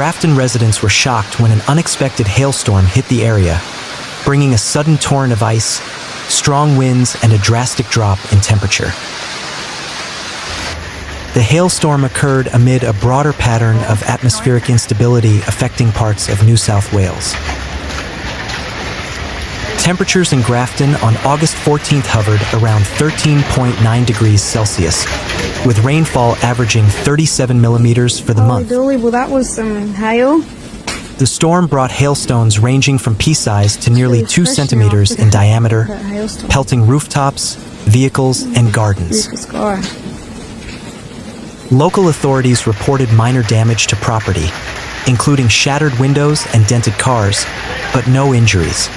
Grafton residents were shocked when an unexpected hailstorm hit the area, bringing a sudden torrent of ice, strong winds, and a drastic drop in temperature. The hailstorm occurred amid a broader pattern of atmospheric instability affecting parts of New South Wales. Temperatures in Grafton on August 14th hovered around 13.9 degrees Celsius, with rainfall averaging 37 millimeters for the month. Holy dooly, well that was some hail. The storm brought hailstones ranging from pea-sized to nearly 2 centimeters in diameter, pelting rooftops, vehicles, and gardens. Local authorities reported minor damage to property, including shattered windows and dented cars, but no injuries.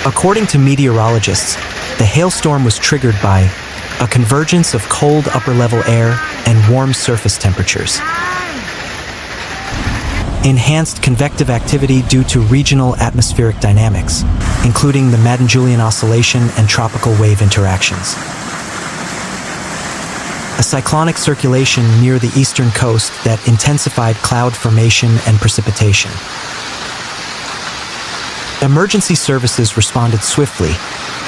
According to meteorologists, the hailstorm was triggered by a convergence of cold upper-level air and warm surface temperatures, enhanced convective activity due to regional atmospheric dynamics, including the Madden-Julian oscillation and tropical wave interactions, a cyclonic circulation near the eastern coast that intensified cloud formation and precipitation. Emergency services responded swiftly,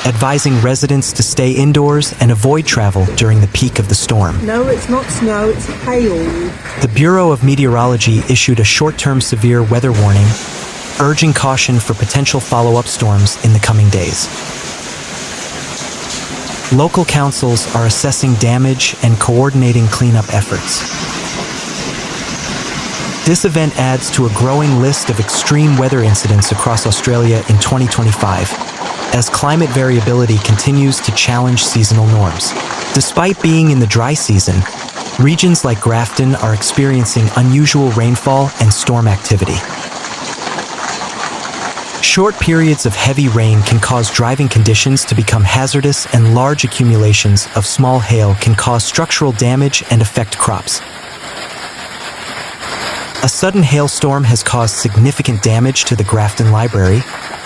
advising residents to stay indoors and avoid travel during the peak of the storm. No, it's not snow, it's hail. The Bureau of Meteorology issued a short-term severe weather warning, urging caution for potential follow-up storms in the coming days. Local councils are assessing damage and coordinating cleanup efforts. This event adds to a growing list of extreme weather incidents across Australia in 2025, as climate variability continues to challenge seasonal norms. Despite being in the dry season, regions like Grafton are experiencing unusual rainfall and storm activity. Short periods of heavy rain can cause driving conditions to become hazardous, and large accumulations of small hail can cause structural damage and affect crops. A sudden hailstorm has caused significant damage to the Grafton Library,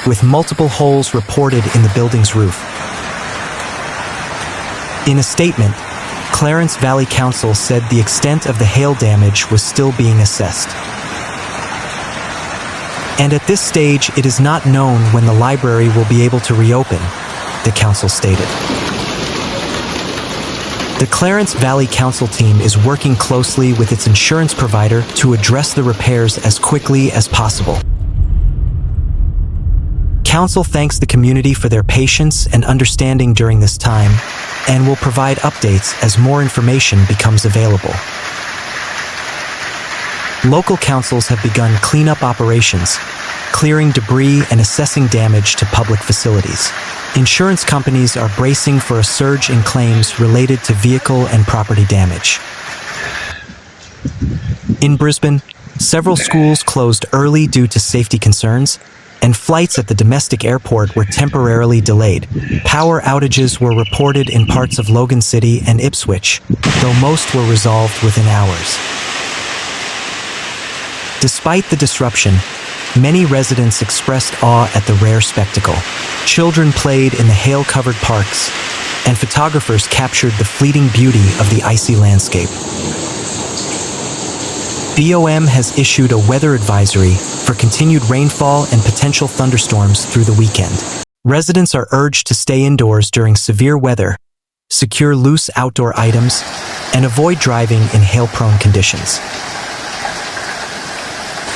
with multiple holes reported in the building's roof. In a statement, Clarence Valley Council said the extent of the hail damage was still being assessed. And at this stage, it is not known when the library will be able to reopen, the council stated. The Clarence Valley Council team is working closely with its insurance provider to address the repairs as quickly as possible. Council thanks the community for their patience and understanding during this time, and will provide updates as more information becomes available. Local councils have begun cleanup operations, clearing debris and assessing damage to public facilities. Insurance companies are bracing for a surge in claims related to vehicle and property damage. In Brisbane, several schools closed early due to safety concerns, and flights at the domestic airport were temporarily delayed. Power outages were reported in parts of Logan City and Ipswich, though most were resolved within hours. Despite the disruption, many residents expressed awe at the rare spectacle. Children played in the hail-covered parks, and photographers captured the fleeting beauty of the icy landscape. BOM has issued a weather advisory for continued rainfall and potential thunderstorms through the weekend. Residents are urged to stay indoors during severe weather, secure loose outdoor items, and avoid driving in hail-prone conditions.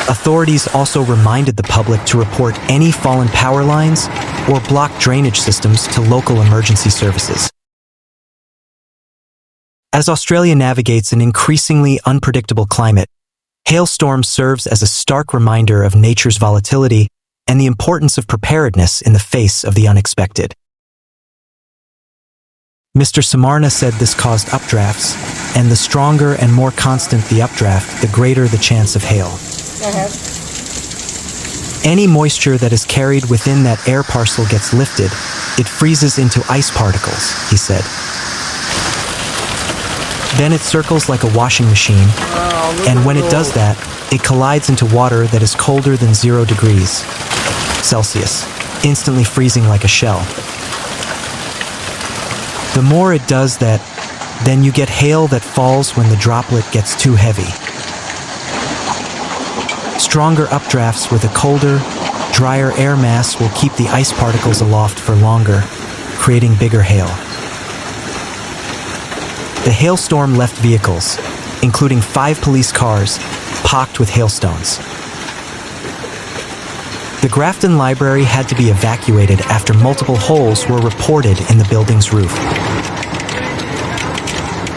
Authorities also reminded the public to report any fallen power lines or blocked drainage systems to local emergency services. As Australia navigates an increasingly unpredictable climate, hailstorm serves as a stark reminder of nature's volatility and the importance of preparedness in the face of the unexpected. Mr. Samarna said this caused updrafts, and the stronger and more constant the updraft, the greater the chance of hail. Any moisture that is carried within that air parcel gets lifted, it freezes into ice particles, he said. Then it circles like a washing machine, and when it does that, it collides into water that is colder than 0 degrees Celsius, instantly freezing like a shell. The more it does that, then you get hail that falls when the droplet gets too heavy. Stronger updrafts with a colder, drier air mass will keep the ice particles aloft for longer, creating bigger hail. The hailstorm left vehicles, including 5 police cars, pocked with hailstones. The Grafton Library had to be evacuated after multiple holes were reported in the building's roof.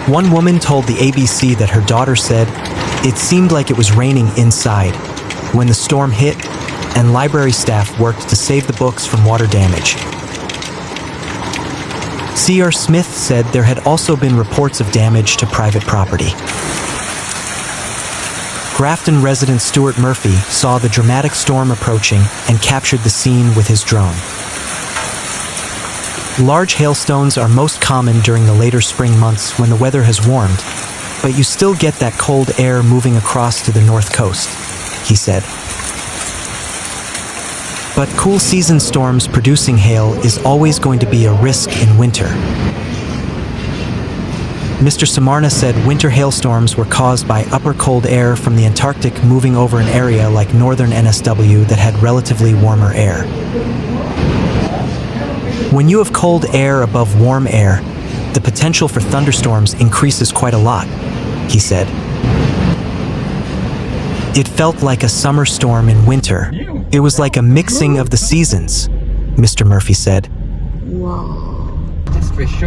One woman told the ABC that her daughter said, "It seemed like it was raining inside when the storm hit, and library staff worked to save the books from water damage." C.R. Smith said there had also been reports of damage to private property. Grafton resident Stuart Murphy saw the dramatic storm approaching and captured the scene with his drone. Large hailstones are most common during the later spring months when the weather has warmed, but you still get that cold air moving across to the north coast, he said. But cool season storms producing hail is always going to be a risk in winter. Mr. Samarna said winter hailstorms were caused by upper cold air from the Antarctic moving over an area like northern NSW that had relatively warmer air. When you have cold air above warm air, the potential for thunderstorms increases quite a lot, he said. It felt like a summer storm in winter. It was like a mixing of the seasons, Mr. Murphy said.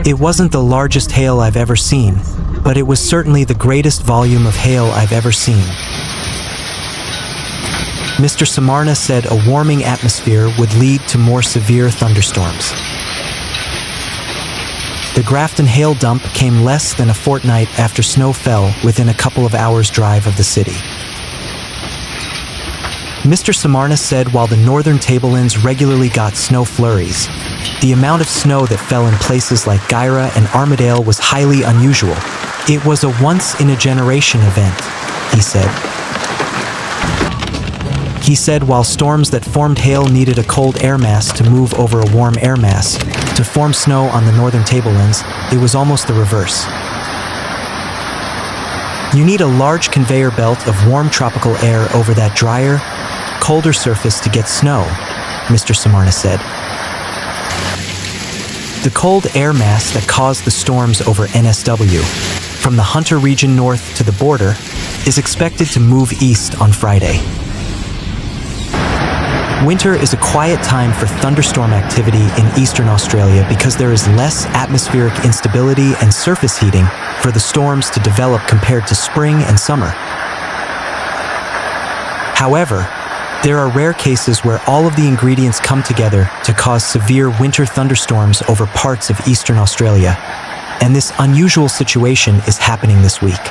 It wasn't the largest hail I've ever seen, but it was certainly the greatest volume of hail I've ever seen. Mr. Samarna said a warming atmosphere would lead to more severe thunderstorms. The Grafton hail dump came less than a fortnight after snow fell within a couple of hours' drive of the city. Mr. Samarna said while the northern tablelands regularly got snow flurries, the amount of snow that fell in places like Gyra and Armadale was highly unusual. It was a once-in-a-generation event, he said. He said while storms that formed hail needed a cold air mass to move over a warm air mass to form snow on the northern tablelands, it was almost the reverse. You need a large conveyor belt of warm tropical air over that drier, colder surface to get snow, Mr. Samarna said. The cold air mass that caused the storms over NSW, from the Hunter region north to the border, is expected to move east on Friday. Winter is a quiet time for thunderstorm activity in eastern Australia because there is less atmospheric instability and surface heating for the storms to develop compared to spring and summer. However, there are rare cases where all of the ingredients come together to cause severe winter thunderstorms over parts of eastern Australia, and this unusual situation is happening this week.